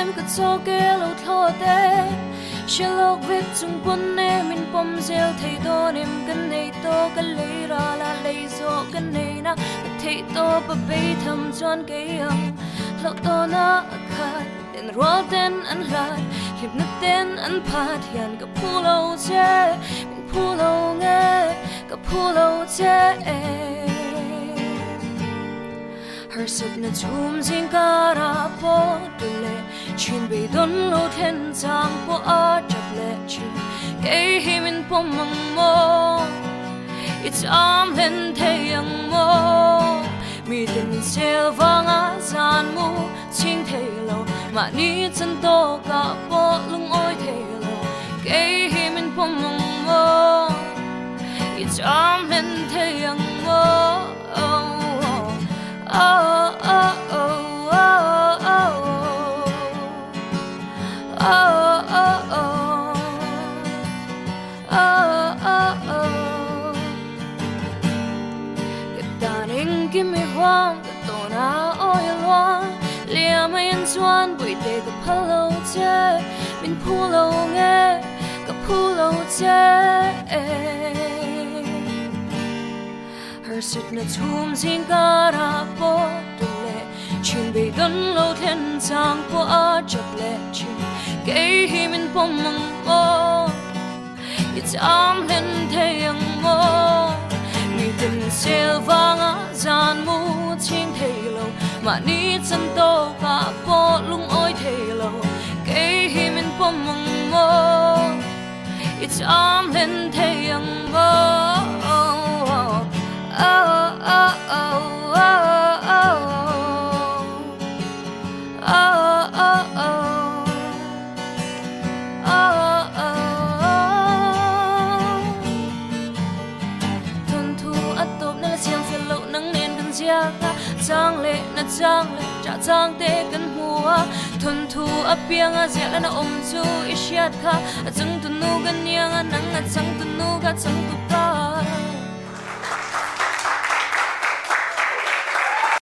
em cứ cho kia lâu thô tê She lộc vết chung quân em mình bom rêu thấy đô em gần này tô cái lấy ra là lấy gió gần này na thấy tô bà bay thầm tròn cái ông lâu tô na khát tên roll tên ăn lạt hiệp nước tên ăn phát hiện cái phù lâu che mình phù lâu nghe cái phù lâu che Her sụp na chum jing cara po dule chin be don lo ten sang po a chap le chi ke himin pom mang mo it's am len the yang mo mi tin sel vanga zan mu ching the lo ma ni chan to ka po lung oi the lo ke himin pom mang mo it's am len the yang mo Oh, oh, oh, oh, oh, oh, oh, oh, oh, oh, oh. Cái đàn anh kim mi hoang, cái tổ na oi loang, lia mai anh chuan bụi tê cái phá lâu che, mình phu lâu nghe, cái phu lâu che. Her sit na chum jing cara po dule chin be don lo ten sang po a chap le chin ke himin pom mang mo it's am len the yang mo mi tin sel vanga zan mu chin the lo ma ni chan to ka po lung oi the lo ke himin pom mang mo it's am len the yang mo Oh, oh, oh, oh, oh, oh, oh, oh, oh, oh. Thuần thu ắt tốp nên là xiang phiền lộ nắng nên gần chia ca Giang lệ na giang lệ trả giang tê gần mùa Thuần thu ấp biang à dẹ là na ôm chu ít xiết ca Chẳng tu nu gần nhang à nắng à chẳng tu nu ca chẳng tu ca